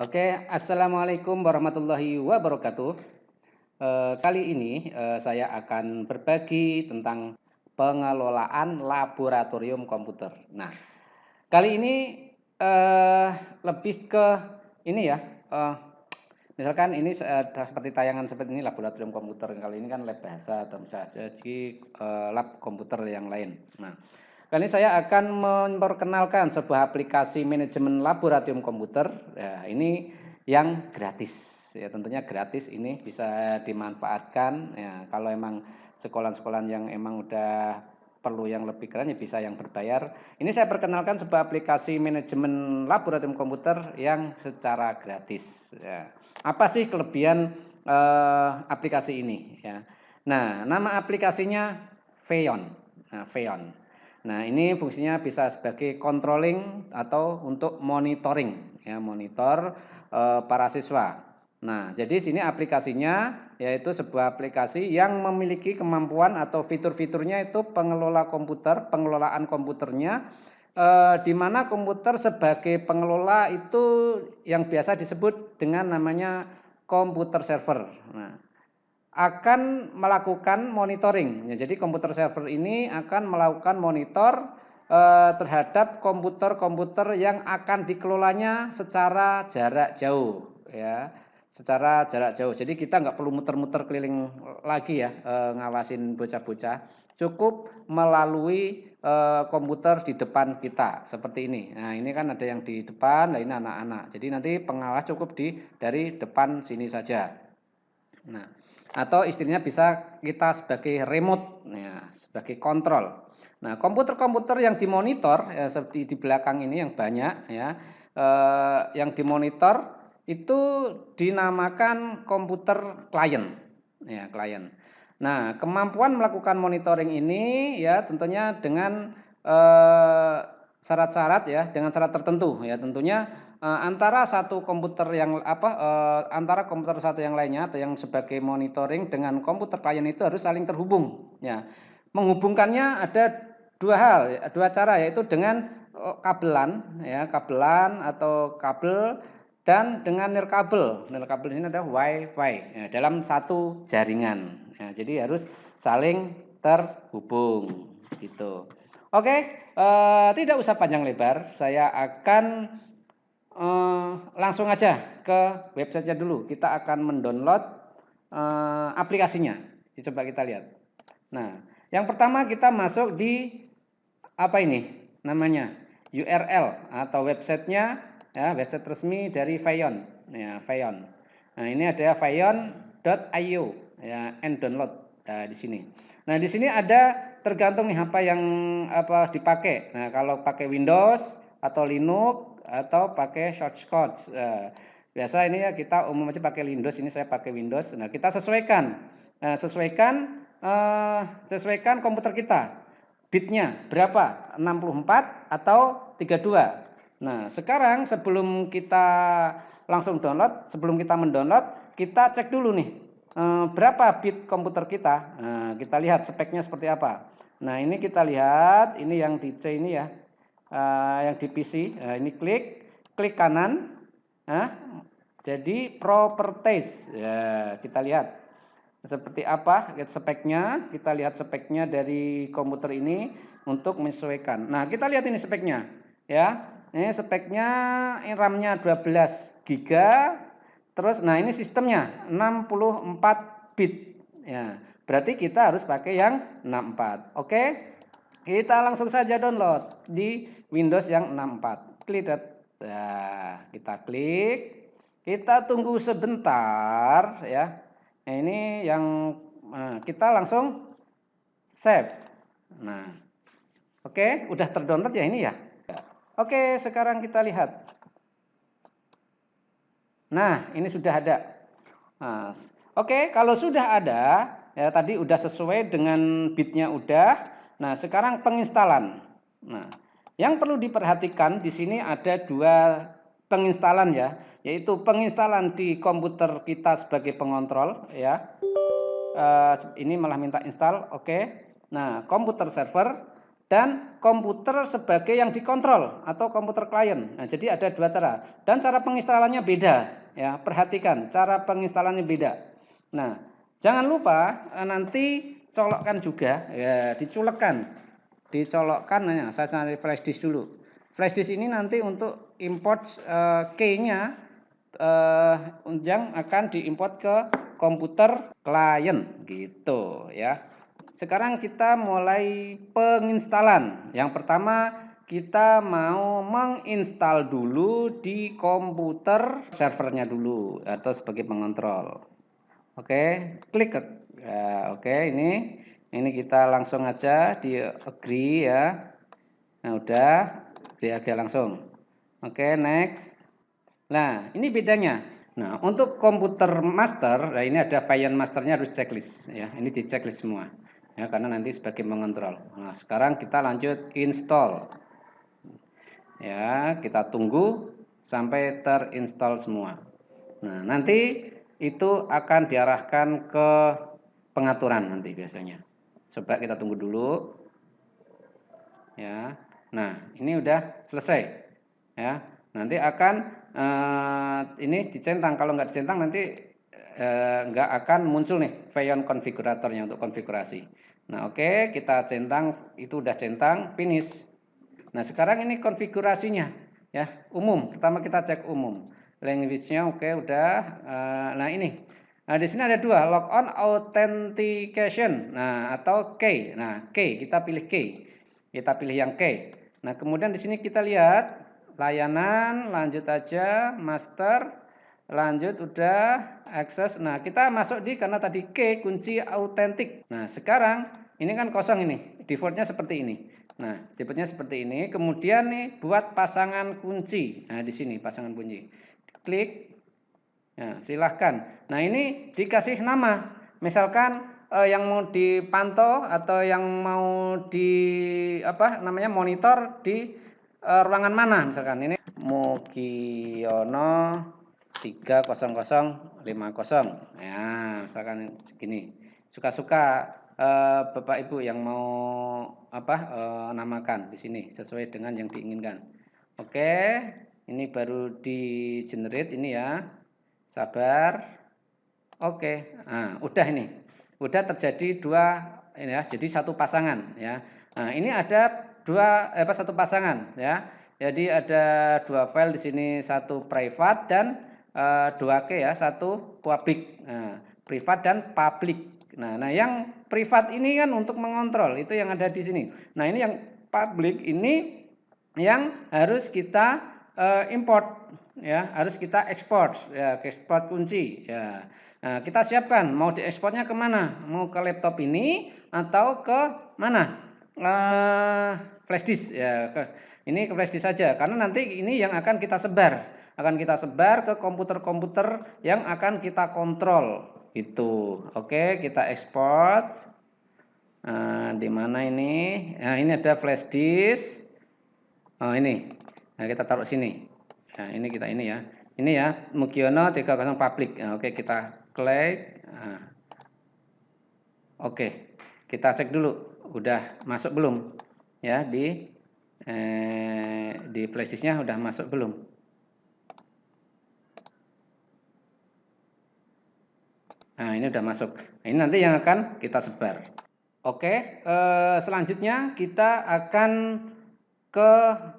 Oke, assalamualaikum warahmatullahi wabarakatuh. Kali ini saya akan berbagi tentang pengelolaan laboratorium komputer. Nah, kali ini eh, lebih ke ini ya. eh, Misalkan ini seperti tayangan seperti ini laboratorium komputer. Kali ini kan lab bahasa atau bisa jadi lab komputer yang lain. Nah, kali ini saya akan memperkenalkan sebuah aplikasi manajemen laboratorium komputer. Ya, ini yang gratis. Ya, tentunya gratis ini bisa dimanfaatkan. Ya, kalau emang sekolah-sekolah yang emang udah perlu yang lebih keren ya bisa yang berbayar. Ini saya perkenalkan sebuah aplikasi manajemen laboratorium komputer yang secara gratis. Ya. Apa sih kelebihan aplikasi ini? Ya. Nah, nama aplikasinya Feon. Nah, Feon. Nah, ini fungsinya bisa sebagai controlling atau untuk monitoring, ya, monitor para siswa. Nah, jadi sini aplikasinya yaitu sebuah aplikasi yang memiliki kemampuan atau fitur-fiturnya itu pengelola komputer, pengelolaan komputernya, di mana komputer sebagai pengelola itu yang biasa disebut dengan namanya komputer server. Nah, akan melakukan monitoring. Ya, jadi komputer server ini akan melakukan monitor terhadap komputer-komputer yang akan dikelolanya secara jarak jauh, ya, secara jarak jauh. Jadi kita nggak perlu muter-muter keliling lagi ya, ngawasin bocah-bocah. Cukup melalui komputer di depan kita seperti ini. Nah, ini kan ada yang di depan, nah ini anak-anak. Jadi nanti pengawas cukup dari depan sini saja. Nah, atau istilahnya bisa kita sebagai remote, ya, sebagai kontrol. Nah, komputer-komputer yang dimonitor ya, seperti di belakang ini yang banyak ya, yang dimonitor itu dinamakan komputer klien, ya klien. Nah, kemampuan melakukan monitoring ini ya tentunya dengan syarat-syarat ya, dengan syarat tertentu ya tentunya antara satu komputer yang antara komputer satu yang lainnya atau yang sebagai monitoring dengan komputer klien itu harus saling terhubung ya. Menghubungkannya ada dua hal, dua cara yaitu dengan kabelan ya, kabelan atau kabel dan dengan nirkabel. Nirkabel ini adalah WiFi ya, dalam satu jaringan. Ya, jadi harus saling terhubung gitu. Oke, tidak usah panjang lebar, saya akan langsung aja ke websitenya dulu. Kita akan mendownload aplikasinya. Coba kita lihat. Nah, yang pertama kita masuk di apa ini? Namanya URL atau websitenya ya, website resmi dari Feon. Ya, Feon. Nah, ini ada feon.io ya, and download. Nah, di sini. Nah, di sini ada tergantung nih apa yang dipakai. Nah, kalau pakai Windows atau Linux atau pakai shortcut. Biasa ini ya kita umum aja pakai Windows. Ini saya pakai Windows. Nah, kita sesuaikan. Nah, sesuaikan komputer kita. Bitnya berapa? 64 atau 32. Nah, sekarang sebelum kita langsung download, sebelum kita mendownload, kita cek dulu nih berapa bit komputer kita. Nah, kita lihat speknya seperti apa. Nah, ini kita lihat, ini yang di C ini ya, yang di PC. Nah, ini klik kanan. Nah, jadi properties. Ya, kita lihat seperti apa speknya. Kita lihat speknya dari komputer ini untuk menyesuaikan. Nah, kita lihat ini speknya ya. Ini speknya RAM-nya 12 GB. Terus nah ini sistemnya 64 bit ya. Berarti kita harus pakai yang 64. Oke. Kita langsung saja download di Windows yang 64. Klik. Nah, kita klik. Kita tunggu sebentar ya. Nah, ini yang kita langsung save. Nah, oke, udah terdownload ya ini ya. Oke, sekarang kita lihat. Nah, ini sudah ada. Nah, oke, kalau sudah ada, ya tadi udah sesuai dengan bitnya udah. Nah, sekarang penginstalan. Nah, yang perlu diperhatikan di sini ada dua penginstalan ya, yaitu penginstalan di komputer kita sebagai pengontrol ya. Ini malah minta install, oke. Nah, komputer server dan komputer sebagai yang dikontrol atau komputer klien. Nah, jadi ada dua cara dan cara penginstalannya beda ya. Perhatikan cara penginstalannya beda. Nah, jangan lupa nanti colokkan juga ya, dicolokkan ya. Saya cari flash disk dulu. Flash disk ini nanti untuk import key-nya yang akan diimport ke komputer klien gitu ya. Sekarang kita mulai penginstalan. Yang pertama kita mau menginstal dulu di komputer servernya dulu atau sebagai pengontrol. Oke, klik ya, oke, ini kita langsung aja di agree ya. Nah, udah agree aja langsung. Oke, next. Nah, ini bedanya. Nah, untuk komputer master, nah ini ada varian masternya harus checklist ya. Ini di checklist semua. Ya, karena nanti sebagai mengontrol. Nah, sekarang kita lanjut install. Ya, kita tunggu sampai terinstall semua. Nah, nanti itu akan diarahkan ke pengaturan nanti biasanya. Coba kita tunggu dulu. Ya. Nah, ini udah selesai. Ya. Nanti akan ini dicentang. Kalau nggak dicentang nanti nggak akan muncul nih Vayon konfiguratornya untuk konfigurasi. Nah, oke, kita centang, itu udah centang, finish. Nah, sekarang ini konfigurasinya ya, umum. Pertama kita cek umum. Language-nya oke, udah. Nah, ini. Nah, di sini ada dua, logon authentication. Nah, atau key. Nah, key, kita pilih key. Kita pilih yang key. Nah, kemudian di sini kita lihat layanan, lanjut aja, master, lanjut udah, akses. Nah, kita masuk di karena tadi key kunci autentik. Nah, sekarang ini kan kosong ini. Defaultnya seperti ini. Nah, defaultnya seperti ini. Kemudian nih buat pasangan kunci. Nah, di sini pasangan kunci. Klik. Nah, silahkan. Nah, ini dikasih nama. Misalkan yang mau dipantau atau yang mau di monitor di ruangan mana misalkan. Ini Mugiono 30050. Ya, misalkan segini. Suka-suka Bapak Ibu yang mau namakan di sini sesuai dengan yang diinginkan. Oke, ini baru di generate ini ya. Sabar. Oke. Nah, udah ini. Udah terjadi dua ini ya. Jadi satu pasangan ya. Nah, ini ada satu pasangan ya. Jadi ada dua file di sini, satu private dan dua key ya, satu public. Nah, private dan public. Nah, yang privat ini kan untuk mengontrol, itu yang ada di sini. Nah, ini yang public ini yang harus kita import ya, harus kita ekspor ya, ekspor kunci ya. Nah, kita siapkan mau diekspornya kemana? Mau ke laptop ini atau ke mana? Flash disk ya. Ini ke flash disk saja karena nanti ini yang akan kita sebar. Akan kita sebar ke komputer-komputer yang akan kita kontrol. Itu. Oke, kita ekspor. Nah, di mana ini? Nah, ini ada flash disk. Oh, ini. Nah, kita taruh sini. Nah, ini kita ini ya. Ini ya, Mugiono 30 public. Nah, oke, kita klik. Nah. Oke. Kita cek dulu udah masuk belum? Ya, di flash disknya udah masuk belum? Nah, ini udah masuk. Nah, ini nanti yang akan kita sebar. Oke, selanjutnya kita akan ke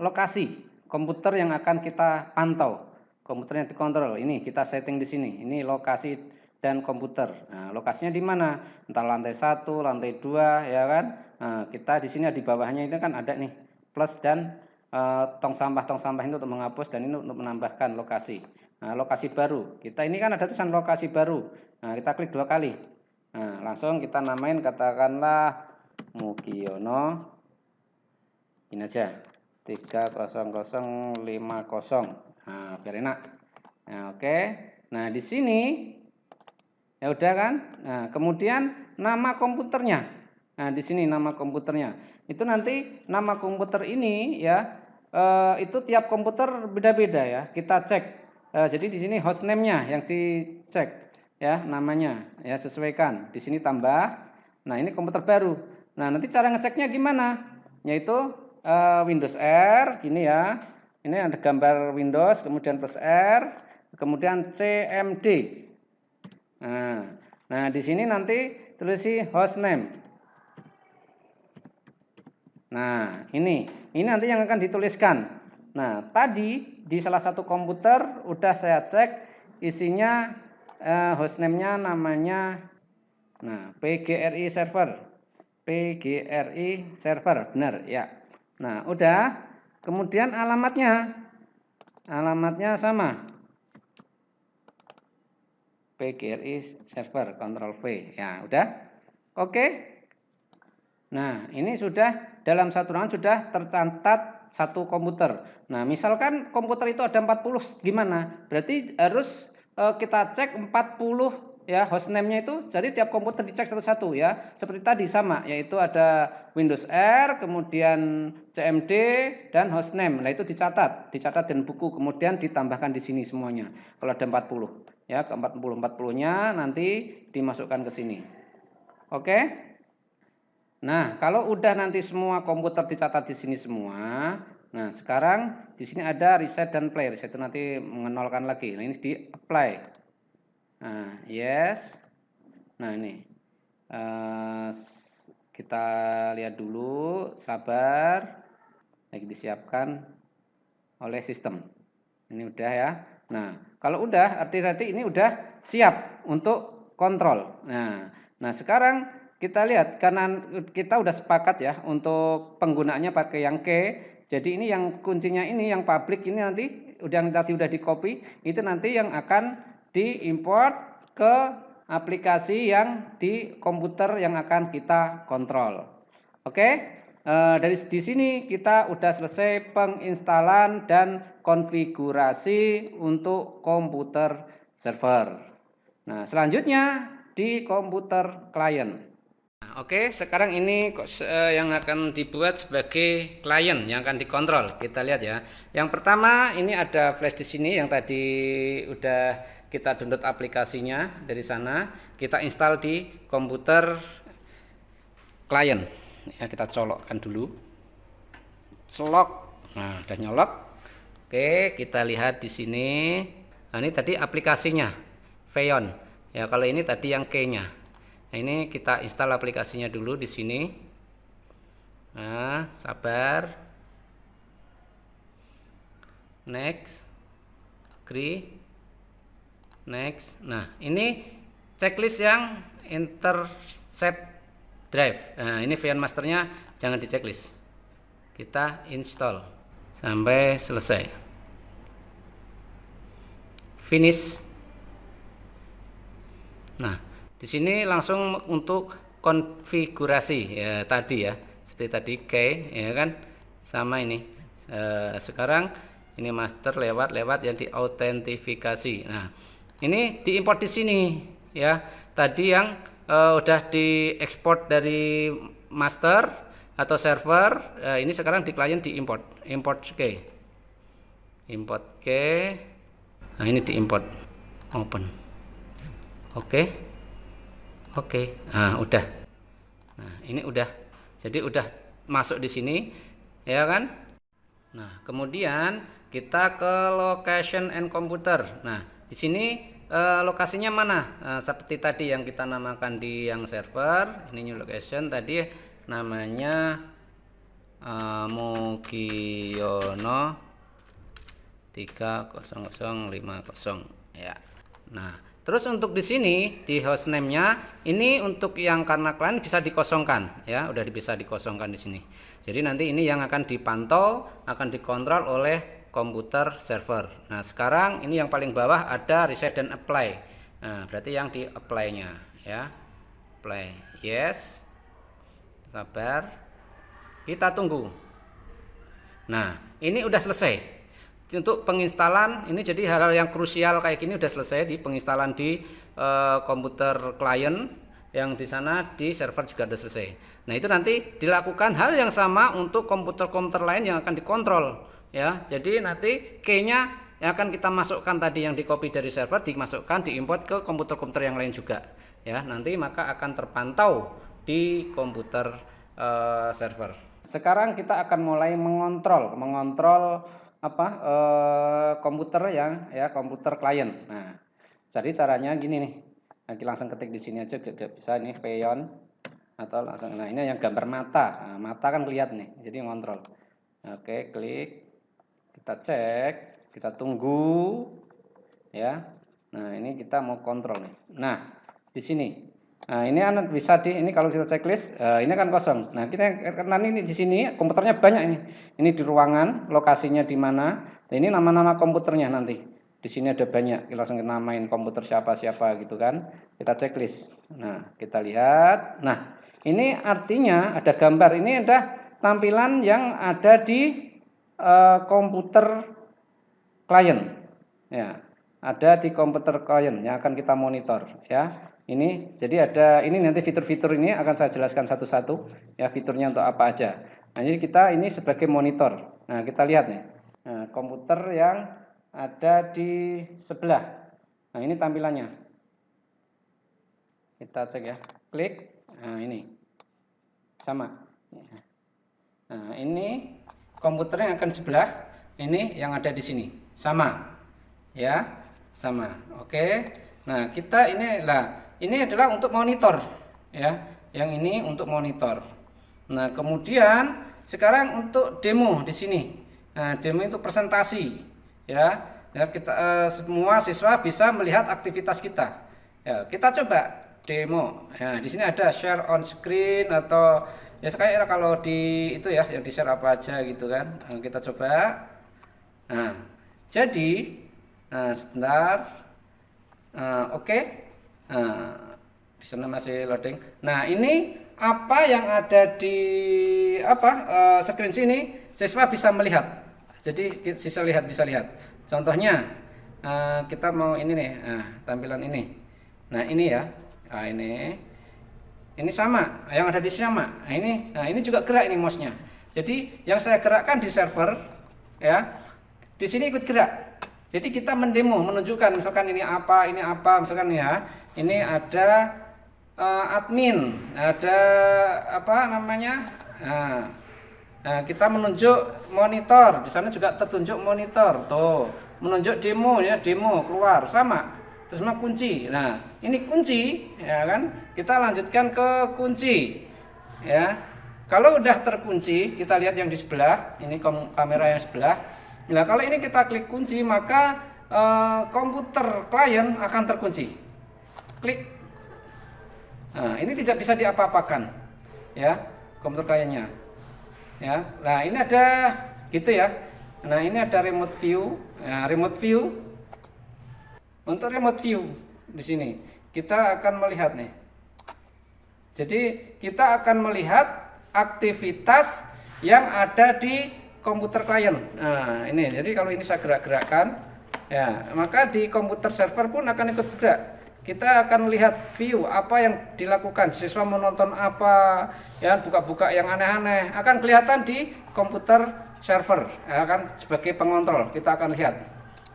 lokasi komputer yang akan kita pantau. Komputer yang dikontrol. Ini kita setting di sini. Ini lokasi dan komputer. Nah, lokasinya di mana? Entah lantai 1, lantai 2 ya kan? Nah, kita di sini di bawahnya itu kan ada nih plus dan tong sampah itu untuk menghapus dan ini untuk menambahkan lokasi. Nah, lokasi baru. Kita ini kan ada tulisan lokasi baru. Nah, kita klik 2 kali. Nah, langsung kita namain katakanlah Mugiono. Ini aja 30050. Nah, biar enak. Nah, oke. Nah, di sini ya udah kan? Nah, kemudian nama komputernya. Nah, di sini nama komputernya. Itu nanti nama komputer ini ya itu tiap komputer beda-beda ya. Kita cek. Jadi di sini hostname-nya yang dicek ya, namanya ya sesuaikan. Di sini tambah. Nah, ini komputer baru. Nah, nanti cara ngeceknya gimana? yaitu Windows R gini ya. Ini ada gambar Windows, kemudian plus R, kemudian CMD. Nah, di sini nanti tulisi hostname. Nah, ini nanti yang akan dituliskan. Nah, tadi di salah satu komputer udah saya cek isinya hostname-nya namanya PGRI server. PGRI server, benar ya. Nah, udah. Kemudian alamatnya sama. PGRI server, Ctrl V. Ya, udah. Oke. Nah, ini sudah dalam satu ruangan sudah tercatat satu komputer. Nah, misalkan komputer itu ada 40, gimana? Berarti harus kita cek 40 ya hostname-nya itu. Jadi tiap komputer dicek satu-satu ya. Seperti tadi sama, yaitu ada Windows R, kemudian CMD dan hostname. Nah, itu dicatat dan buku, kemudian ditambahkan di sini semuanya. Kalau ada 40 ya, ke 40-40-nya nanti dimasukkan ke sini. Oke? Nah, kalau udah nanti semua komputer dicatat di sini semua, nah sekarang di sini ada reset dan play. Reset itu nanti mengenolkan lagi. Nah, ini di apply. Nah, yes. Nah, ini kita lihat dulu, sabar. Lagi disiapkan oleh sistem. Ini udah ya. Nah, kalau udah arti ini udah siap untuk kontrol. Nah sekarang kita lihat karena kita udah sepakat ya untuk penggunaannya pakai yang key. Jadi ini yang kuncinya ini yang public ini nanti yang tadi udah di copy itu nanti yang akan diimport ke aplikasi yang di komputer yang akan kita kontrol. Oke? Dari di sini kita udah selesai penginstalan dan konfigurasi untuk komputer server. Nah, selanjutnya di komputer klien. Nah, oke, sekarang ini yang akan dibuat sebagai klien yang akan dikontrol. Kita lihat ya. Yang pertama ini ada flash di sini yang tadi udah kita download aplikasinya dari sana. Kita install di komputer klien. Ya, kita colokkan dulu. Colok. Nah, udah nyolok. Oke, kita lihat di sini. Nah, ini tadi aplikasinya, Feon. Ya, kalau ini tadi yang key-nya. Nah, ini kita install aplikasinya dulu di sini. Nah, sabar. Next. Agree. Next. Nah, ini checklist yang intercept drive. Nah, ini VN masternya jangan di checklist. Kita install sampai selesai. Finish. Nah, di sini langsung untuk konfigurasi ya tadi ya. Seperti tadi key ya kan. Sama ini. Sekarang ini master lewat yang diautentifikasi. Nah, ini diimport di sini ya. Tadi yang udah diekspor dari master atau server, ini sekarang di klien import key. Nah, ini diimport, open. Oke. Nah, udah. Nah, ini udah. Jadi udah masuk di sini, ya kan? Nah, kemudian kita ke location and computer. Nah, di sini lokasinya mana? Seperti tadi yang kita namakan di yang server, ini new location tadi namanya Mugiono 30050 ya. Nah, terus untuk di sini di hostname-nya ini untuk yang karena klien bisa dikosongkan ya, udah bisa dikosongkan di sini. Jadi nanti ini yang akan dipantau, akan dikontrol oleh komputer server. Nah, sekarang ini yang paling bawah ada reset dan apply. Nah, berarti yang di apply-nya ya. Apply. Yes. Sabar. Kita tunggu. Nah, ini udah selesai. Untuk penginstalan ini jadi hal-hal yang krusial kayak gini udah selesai di penginstalan di komputer klien, yang di sana di server juga udah selesai. Nah, itu nanti dilakukan hal yang sama untuk komputer-komputer lain yang akan dikontrol. Ya, jadi nanti key-nya yang akan kita masukkan tadi yang di copy dari server dimasukkan diimport ke komputer-komputer yang lain juga. Ya, nanti maka akan terpantau di komputer server. sekarang kita akan mulai mengontrol apa komputer ya komputer klien. Nah, jadi caranya gini nih. Nah, langsung ketik di sini aja gak bisa nih peon atau langsung. Nah, ini yang gambar mata. Nah, mata kan kelihatan nih. Jadi ngontrol. Oke, klik. Kita cek, kita tunggu ya. Nah, ini kita mau kontrol nih. Nah, di sini. Nah, ini bisa ini kalau kita checklist, ini kan kosong. Nah, kita nanti ini di sini komputernya banyak ini. Ini di ruangan, lokasinya di mana. Nah, ini nama-nama komputernya nanti. Di sini ada banyak. Kita langsung namain komputer siapa-siapa gitu kan. Kita checklist. Nah, kita lihat. Nah, ini artinya ada gambar. Ini ada tampilan yang ada di komputer klien. Ya, ada di komputer klien yang akan kita monitor ya. Ini jadi ada ini nanti fitur-fitur ini akan saya jelaskan satu-satu ya, fiturnya untuk apa aja. Nah, jadi kita ini sebagai monitor. Nah, kita lihat nih. Nah, komputer yang ada di sebelah. Nah, ini tampilannya. Kita cek ya. Klik. Nah, ini. Sama. Nah, ini komputer yang akan sebelah. Ini yang ada di sini. Sama. Ya, sama. Oke. Nah, kita ini adalah untuk monitor ya. Yang ini untuk monitor. Nah, kemudian sekarang untuk demo di sini. Nah, demo itu presentasi ya. Ya, kita semua siswa bisa melihat aktivitas kita. Ya, kita coba demo. Ya, di sini ada share on screen atau ya kayak kalau di itu ya, yang di-share apa aja gitu kan. Nah, kita coba. Nah, jadi sebentar. Oke. Di sana masih loading. Nah, ini apa yang ada di screen sini siswa bisa melihat. Jadi siswa bisa lihat. Contohnya kita mau ini nih, tampilan ini. Nah, ini ya. Nah, ini sama, yang ada di sama. Nah, ini juga gerak ini mouse-nya. Jadi yang saya gerakkan di server ya. Di sini ikut gerak. Jadi kita mendemo, menunjukkan misalkan ini apa, misalkan ya. Ini ada admin, ada apa namanya? Nah, kita menunjuk monitor. Di sana juga tertunjuk monitor. Tuh, menunjuk demo ya, demo keluar sama. Terus sama kunci. Nah, ini kunci ya kan? Kita lanjutkan ke kunci. Ya. Kalau udah terkunci, kita lihat yang di sebelah, ini kamera yang sebelah. Nah, kalau ini kita klik kunci, maka komputer klien akan terkunci. Klik. Nah, ini tidak bisa diapa-apakan, ya, komputer kliennya. Ya, nah ini ada gitu ya. Nah, ini ada remote view. Nah, remote view. Untuk remote view di sini kita akan melihat nih. Jadi kita akan melihat aktivitas yang ada di komputer klien. Nah, ini jadi kalau ini saya gerak-gerakkan ya, maka di komputer server pun akan ikut bergerak. Kita akan lihat view apa yang dilakukan, siswa menonton apa, ya buka-buka yang aneh-aneh akan kelihatan di komputer server, ya kan, sebagai pengontrol kita akan lihat.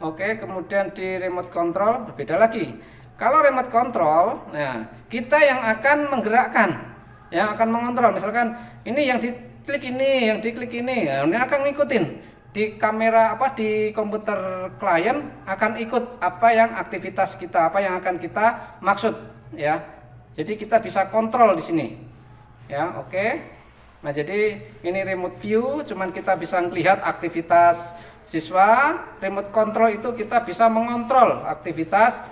Oke, kemudian di remote control beda lagi. Kalau remote control, nah kita yang akan menggerakkan, yang akan mengontrol. Misalkan ini yang diklik ini, yang diklik ini, nah, ini akan ngikutin. Di kamera di komputer klien akan ikut apa yang aktivitas kita, apa yang akan kita maksud ya. Jadi kita bisa kontrol di sini. Ya, oke. Nah, jadi ini remote view, cuman kita bisa melihat aktivitas siswa. Remote control itu kita bisa mengontrol aktivitas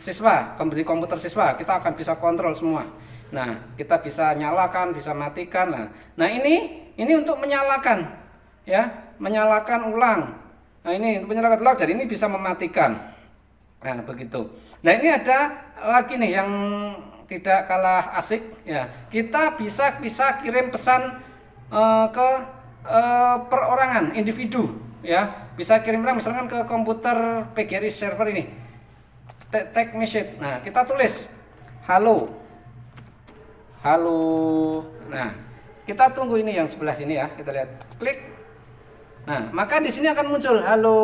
siswa, di komputer siswa. Kita akan bisa kontrol semua. Nah, kita bisa nyalakan, bisa matikan. Nah, ini untuk menyalakan. Ya, menyalakan ulang. Nah, ini untuk menyalakan ulang, jadi ini bisa mematikan. Nah, begitu. Nah, ini ada lagi nih yang tidak kalah asik ya. Kita bisa kirim pesan ke perorangan, individu ya. Bisa kirim misalkan ke komputer PGRI server ini. Text message. Nah, kita tulis halo. Halo. Nah, kita tunggu ini yang sebelah sini ya. Kita lihat. Klik. Nah, maka di sini akan muncul halo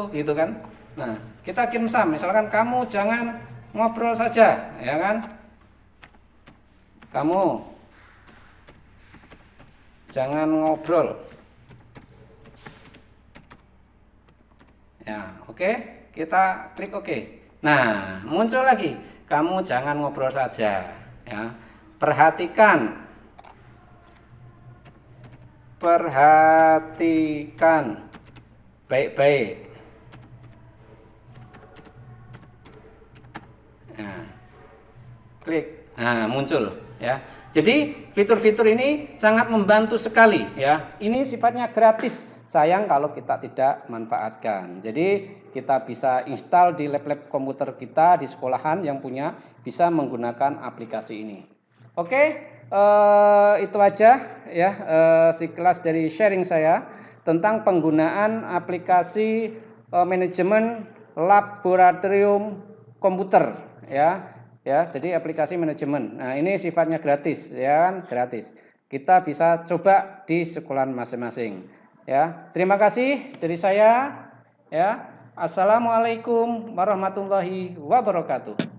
gitu kan. Nah, kita kirim pesan, misalkan kamu jangan ngobrol saja, ya kan? Kamu jangan ngobrol. Ya, oke. Kita klik oke. Nah, muncul lagi. Kamu jangan ngobrol saja, ya. Perhatikan baik-baik. Nah, klik. Nah, muncul, ya. Jadi fitur-fitur ini sangat membantu sekali, ya. Ini sifatnya gratis. Sayang kalau kita tidak manfaatkan. Jadi kita bisa install di lab-lab komputer kita di sekolahan yang punya, bisa menggunakan aplikasi ini. Oke, itu aja ya sekilas dari sharing saya tentang penggunaan aplikasi manajemen laboratorium komputer, ya. Ya, jadi aplikasi manajemen. Nah, ini sifatnya gratis, ya kan? Gratis. Kita bisa coba di sekolahan masing-masing. Ya, terima kasih dari saya. Ya, assalamualaikum warahmatullahi wabarakatuh.